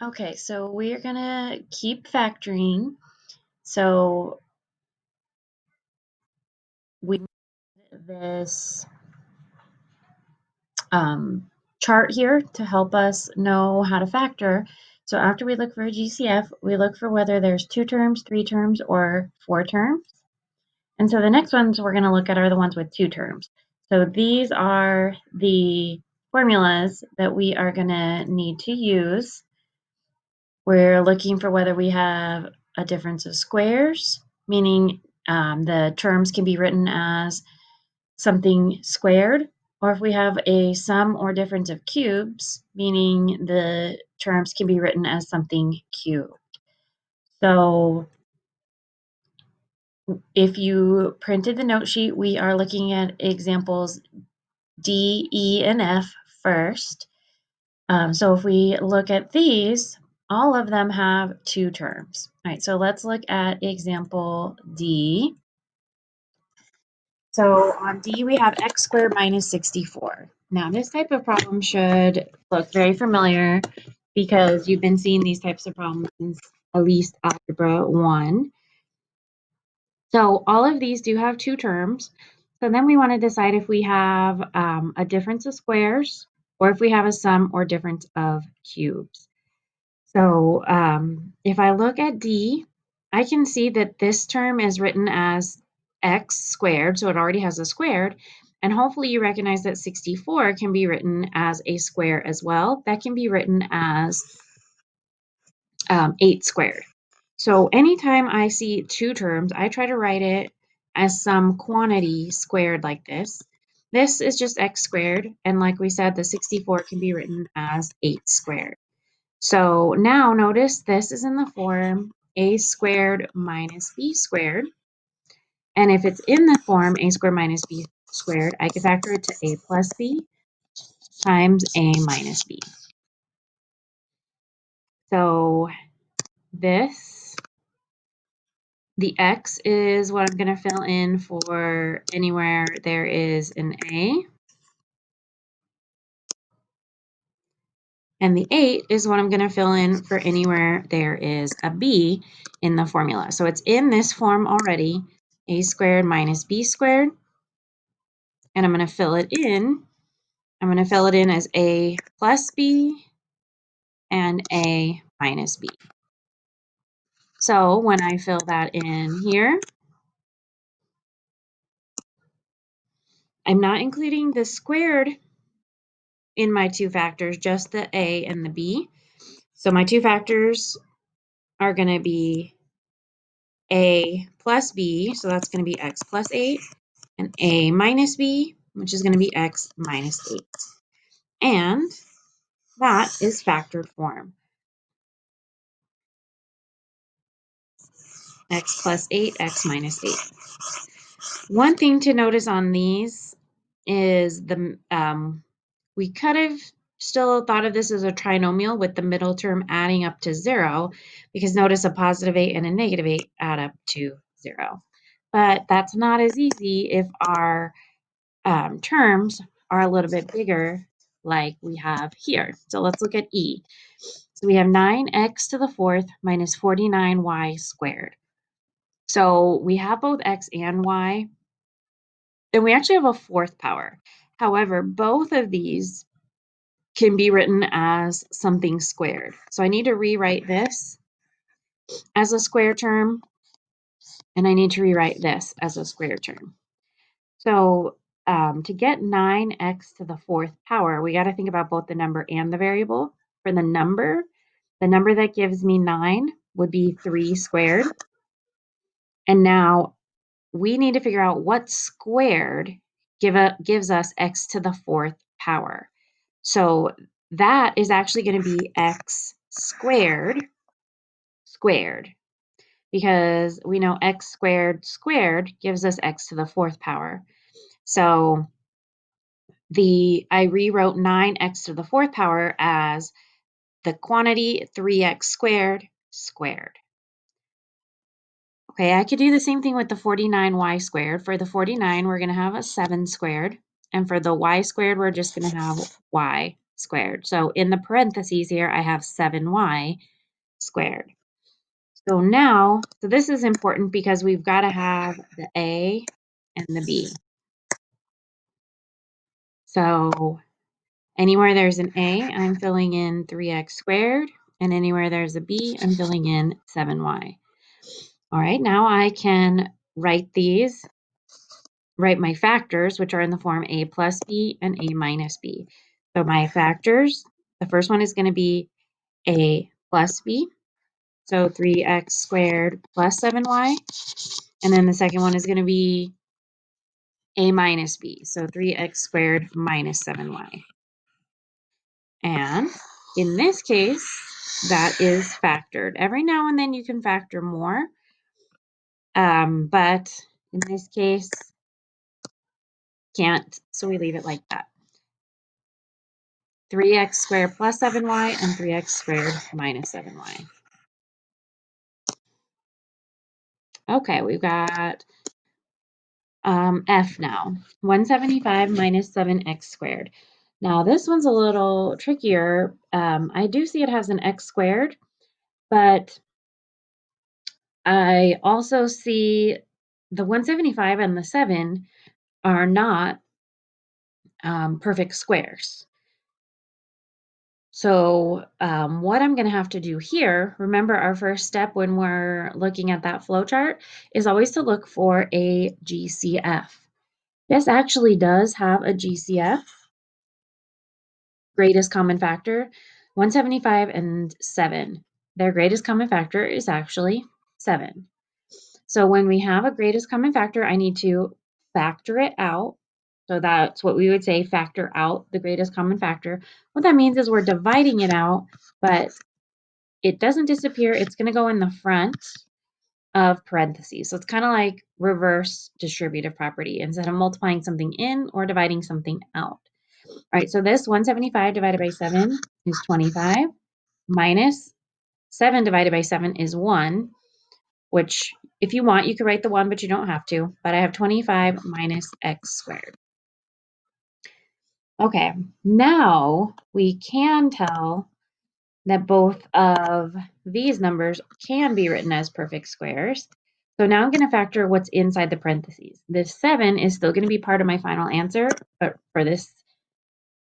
Okay, so we are gonna keep factoring. So we need this chart here to help us know how to factor. So after we look for a GCF, we look for whether there's 2 terms, 3 terms, or 4 terms. And so the next ones we're gonna look at are the ones with 2 terms. So these are the formulas that we are gonna need to use. We're looking for whether we have a difference of squares, meaning the terms can be written as something squared, or if we have a sum or difference of cubes, meaning the terms can be written as something cubed. So if you printed the note sheet, we are looking at examples D, E, and F first. So if we look at these, all of them have 2 terms. All right, so let's look at example D. So on D, we have x squared minus 64. Now, this type of problem should look very familiar because you've been seeing these types of problems since at least Algebra 1. So all of these do have 2 terms. So then we want to decide if we have a difference of squares or if we have a sum or difference of cubes. So if I look at D, I can see that this term is written as x squared, so it already has a squared. And hopefully you recognize that 64 can be written as a square as well. That can be written as 8 squared. So anytime I see 2 terms, I try to write it as some quantity squared like this. This is just x squared, and like we said, the 64 can be written as 8 squared. So now notice this is in the form a squared minus b squared. And if it's in the form a squared minus b squared, I can factor it to a plus b times a minus b. So this, the x is what I'm going to fill in for anywhere there is an a. And the 8 is what I'm going to fill in for anywhere there is a b in the formula. So it's in this form already, a squared minus b squared. And I'm going to fill it in. I'm going to fill it in as a plus b and a minus b. So when I fill that in here, I'm not including the squared in my 2 factors, just the a and the b. So my 2 factors are going to be a plus b, so that's going to be x plus 8, and a minus b, which is going to be x minus 8. And that is factored form. X plus 8, x minus 8. One thing to notice on these is we could have still thought of this as a trinomial with the middle term adding up to 0, because notice a positive 8 and a negative 8 add up to 0. But that's not as easy if our terms are a little bit bigger like we have here. So let's look at E. So we have 9x to the 4th minus 49y squared. So we have both x and y, and we actually have a 4th power. However, both of these can be written as something squared. So I need to rewrite this as a square term, and I need to rewrite this as a square term. So to get 9x to the 4th power, we got to think about both the number and the variable. For the number that gives me 9 would be 3 squared. And now we need to figure out what squared gives us x to the 4th power. So that is actually going to be x squared, because we know x squared gives us x to the 4th power. So I rewrote 9x to the 4th power as the quantity 3x squared. Okay, I could do the same thing with the 49y squared. For the 49, we're going to have a 7 squared. And for the y squared, we're just going to have y squared. So in the parentheses here, I have 7y squared. So now, so this is important because we've got to have the a and the b. So anywhere there's an a, I'm filling in 3x squared, and anywhere there's a b, I'm filling in 7y. All right, now I can write my factors, which are in the form a plus b and a minus b. So my factors, the first one is going to be a plus b, so 3x squared plus 7y. And then the second one is going to be a minus b, so 3x squared minus 7y. And in this case, that is factored. Every now and then you can factor more, but in this case, can't, so we leave it like that. 3x squared plus 7y and 3x squared minus 7y. Okay, we've got F now. 175 minus 7x squared. Now this one's a little trickier. I do see it has an x squared, but I also see the 175 and the 7 are not perfect squares. So what I'm going to have to do here, remember our first step when we're looking at that flow chart is always to look for a GCF. This actually does have a GCF, greatest common factor, 175 and 7. Their greatest common factor is actually 7. So when we have a greatest common factor, I need to factor it out. So that's what we would say, factor out the greatest common factor. What that means is we're dividing it out, but it doesn't disappear. It's going to go in the front of parentheses. So it's kind of like reverse distributive property. Instead of multiplying something in or dividing something out. All right, so this 175 divided by 7 is 25, minus 7 divided by 7 is 1, which if you want, you could write the 1, but you don't have to. But I have 25 minus x squared. Okay, now we can tell that both of these numbers can be written as perfect squares. So now I'm going to factor what's inside the parentheses. This 7 is still going to be part of my final answer, but for this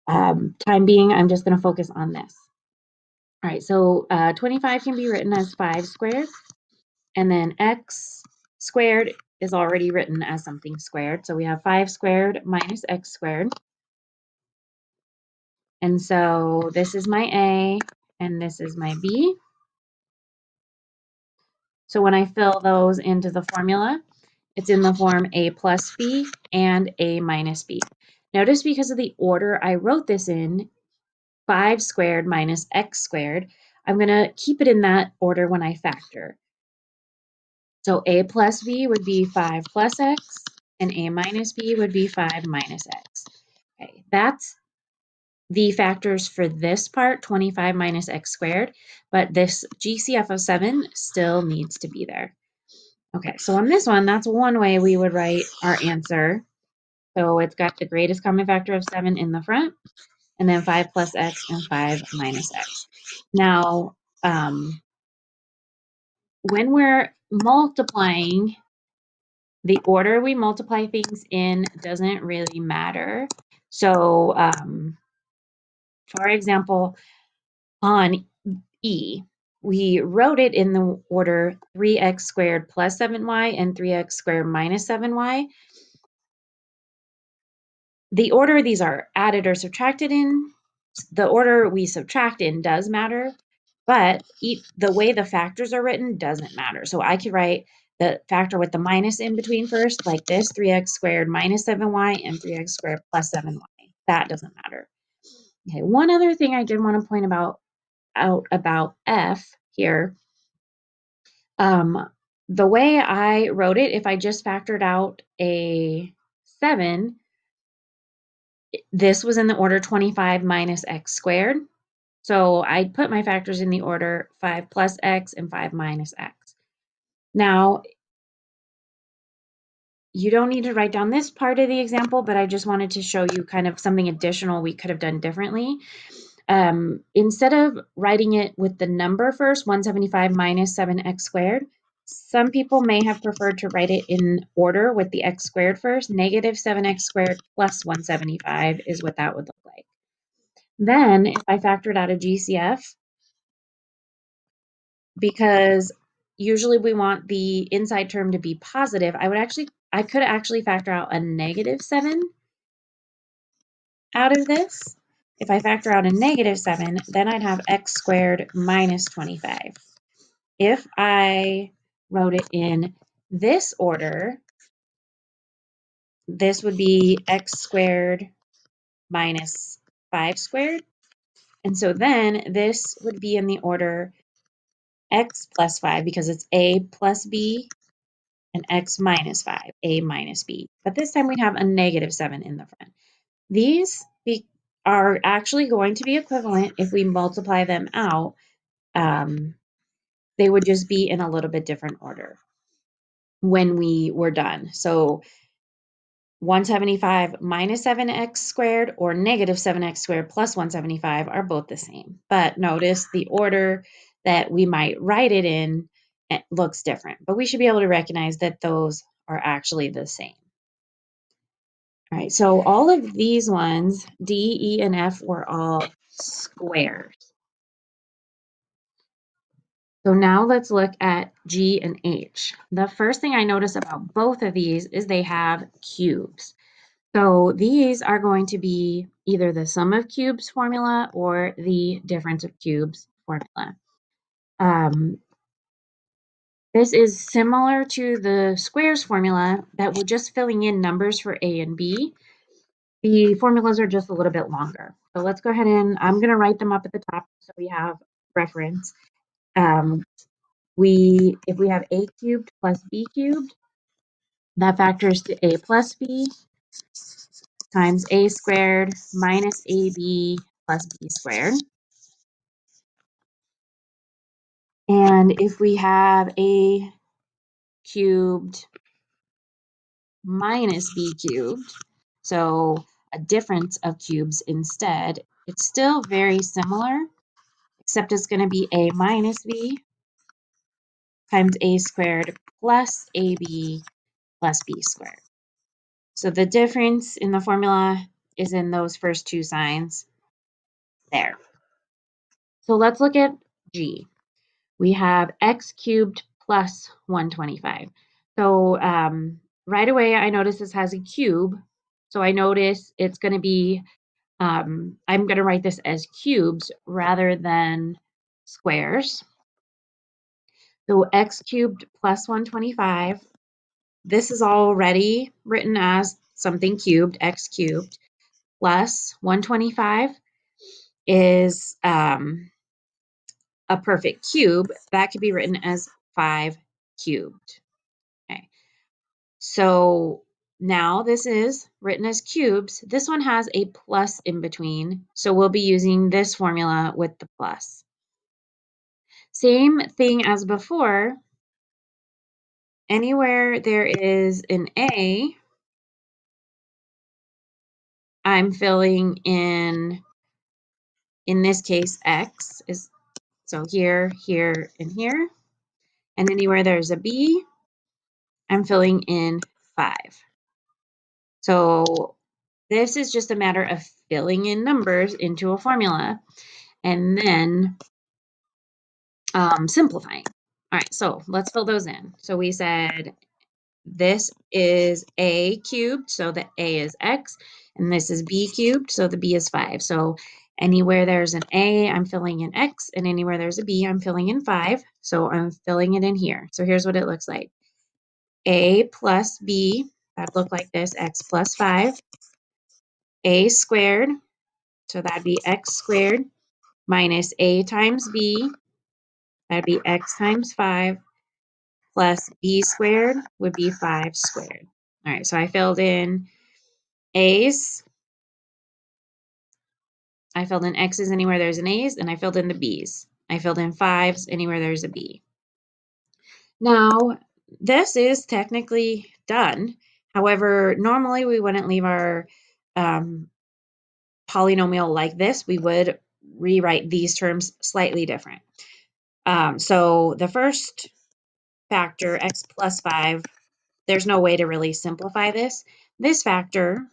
time being, I'm just going to focus on this. All right, so 25 can be written as 5 squared, and then x squared is already written as something squared. So we have 5 squared minus x squared. And so this is my A, and this is my B. So when I fill those into the formula, it's in the form A plus B and A minus B. Notice because of the order I wrote this in, 5 squared minus x squared, I'm going to keep it in that order when I factor. So A plus B would be 5 plus x, and A minus B would be 5 minus x. Okay, that's the factors for this part, 25 minus x squared, but this GCF of 7 still needs to be there. Okay, so on this one, that's one way we would write our answer. So it's got the greatest common factor of 7 in the front, and then 5 plus x and 5 minus x. Now, when we're multiplying, the order we multiply things in doesn't really matter. So, for example, on E, we wrote it in the order 3x squared plus 7y and 3x squared minus 7y. The order these are added or subtracted in, the order we subtract in does matter, but the way the factors are written doesn't matter. So I could write the factor with the minus in between first, like this, 3x squared minus 7y and 3x squared plus 7y. That doesn't matter. Okay, one other thing I did want to point out about F here. The way I wrote it, if I just factored out a 7, this was in the order 25 minus x squared. So I put my factors in the order 5 plus x and 5 minus x. Now, you don't need to write down this part of the example, but I just wanted to show you kind of something additional we could have done differently. Instead of writing it with the number first, 175 minus 7x squared, some people may have preferred to write it in order with the x squared first. Negative 7x squared plus 175 is what that would look like. Then if I factored out a GCF, because usually we want the inside term to be positive, I could actually factor out a negative 7 out of this. If I factor out a negative 7, then I'd have x squared minus 25. If I wrote it in this order, this would be x squared minus 5 squared. And so then this would be in the order x plus 5 because it's a plus b, and x minus 5, a minus b. But this time we have a negative 7 in the front. These are actually going to be equivalent if we multiply them out. They would just be in a little bit different order when we were done. So 175 minus 7x squared or negative 7x squared plus 175 are both the same. But notice the order that we might write it in looks different. But we should be able to recognize that those are actually the same. All right, so all of these ones, D, E, and F, were all squares. So now let's look at G and H. The first thing I notice about both of these is they have cubes. So these are going to be either the sum of cubes formula or the difference of cubes formula. This is similar to the squares formula that we're just filling in numbers for A and B. The formulas are just a little bit longer. So let's go ahead and I'm going to write them up at the top so we have reference. If we have a cubed plus b cubed, that factors to a plus b times a squared minus ab plus b squared. And if we have a cubed minus b cubed, so a difference of cubes instead, it's still very similar, except it's going to be a minus b times a squared plus ab plus b squared. So the difference in the formula is in those first two signs there. So let's look at G. We have x cubed plus 125. So right away, I notice this has a cube. So I notice it's going to be, I'm going to write this as cubes rather than squares. So x cubed plus 125. This is already written as something cubed, x cubed, plus 125 is a perfect cube. That could be written as 5 cubed. Okay. So now this is written as cubes. This one has a plus in between, so we'll be using this formula with the plus. Same thing as before. Anywhere there is an A, I'm filling in this case, X is, so here, here, and here. And anywhere there's a B, I'm filling in 5. So this is just a matter of filling in numbers into a formula and then simplifying. All right, so let's fill those in. So we said this is a cubed, so the a is x, and this is b cubed, so the b is 5. So anywhere there's an a, I'm filling in x, and anywhere there's a b, I'm filling in 5. So I'm filling it in here. So here's what it looks like. A plus b, that look like this, x plus 5. A squared, so that'd be x squared, minus a times b, that'd be x times 5, plus b squared would be 5 squared. All right, so I filled in a's, I filled in x's anywhere there's an a's, and I filled in the b's. I filled in 5's anywhere there's a b. Now, this is technically done. However, normally we wouldn't leave our polynomial like this. We would rewrite these terms slightly different. So the first factor, x plus 5, there's no way to really simplify this. This factor,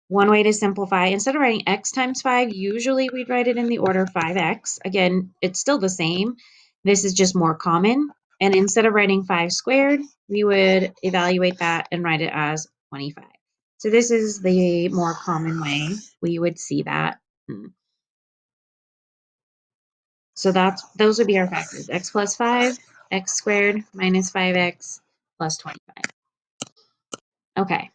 one way to simplify, instead of writing x times 5, usually we'd write it in the order 5x. Again, it's still the same. This is just more common. And instead of writing 5 squared, we would evaluate that and write it as 25. So this is the more common way we would see that. So those would be our factors. X plus 5, x squared minus 5x plus 25. Okay.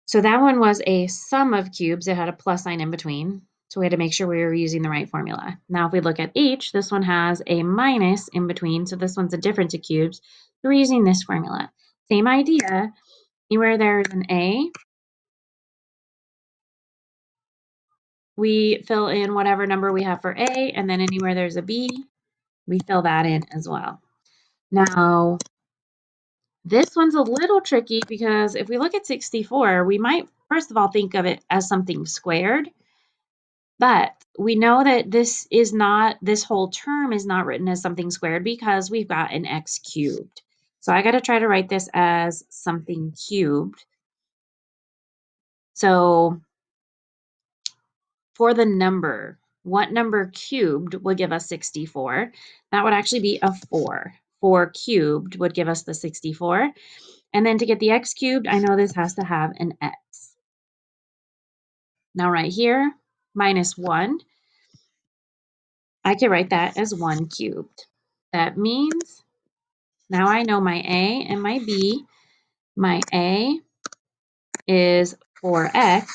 So that one was a sum of cubes. It had a plus sign in between. So we had to make sure we were using the right formula. Now if we look at H, this one has a minus in between. So this one's a difference of cubes. So we're using this formula. Same idea. Anywhere there's an A, we fill in whatever number we have for A. And then anywhere there's a B, we fill that in as well. Now, this one's a little tricky because if we look at 64, we might first of all think of it as something squared. But we know that this whole term is not written as something squared because we've got an x cubed. So I got to try to write this as something cubed. So for the number, what number cubed would give us 64? That would actually be a 4. 4 cubed would give us the 64. And then to get the x cubed, I know this has to have an x. Now right here, minus 1, I could write that as 1 cubed. That means now I know my A and my B. My A is 4x.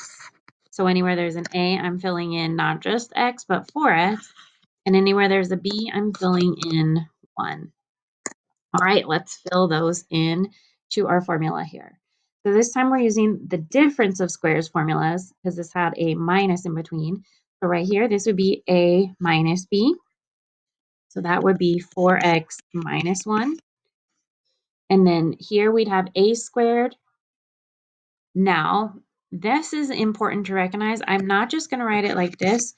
So anywhere there's an A, I'm filling in not just x, but 4x. And anywhere there's a B, I'm filling in 1. All right, let's fill those in to our formula here. So this time we're using the difference of squares formulas because this had a minus in between. So right here, this would be A minus B. So that would be 4x minus 1. And then here we'd have A squared. Now, this is important to recognize. I'm not just going to write it like this,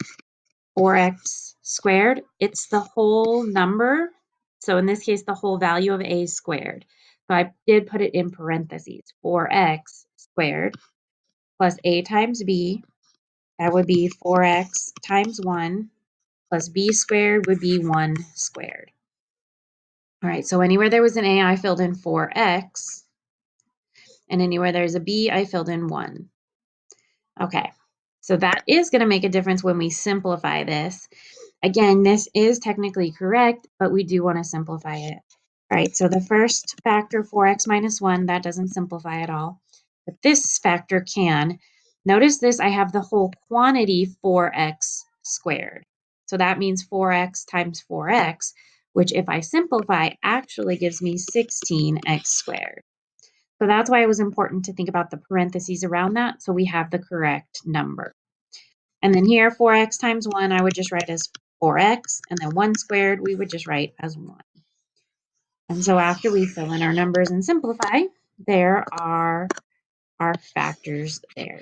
4x squared. It's the whole number. So in this case, the whole value of A squared. So I did put it in parentheses, 4x squared plus A times B. That would be 4x times 1 plus B squared would be 1 squared. All right, so anywhere there was an A, I filled in 4x. And anywhere there's a B, I filled in 1. Okay, so that is going to make a difference when we simplify this. Again, this is technically correct, but we do want to simplify it. All right, so the first factor, 4x minus 1, that doesn't simplify at all. But this factor can. Notice this, I have the whole quantity 4x squared. So that means 4x times 4x, which if I simplify, actually gives me 16x squared. So that's why it was important to think about the parentheses around that so we have the correct number. And then here, 4x times 1, I would just write as 4x, and then 1 squared, we would just write as 1. And so after we fill in our numbers and simplify, there are our factors there.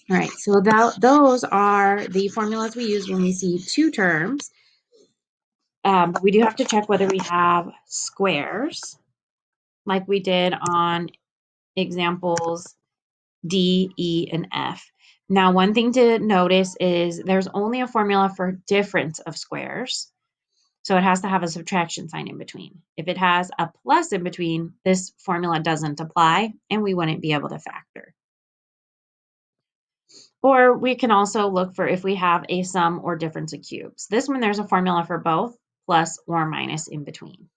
All right, so those are the formulas we use when we see two terms. But we do have to check whether we have squares, like we did on examples D, E, and F. Now, one thing to notice is there's only a formula for difference of squares. So it has to have a subtraction sign in between. If it has a plus in between, this formula doesn't apply and we wouldn't be able to factor. Or we can also look for if we have a sum or difference of cubes. This one, there's a formula for both, plus or minus in between.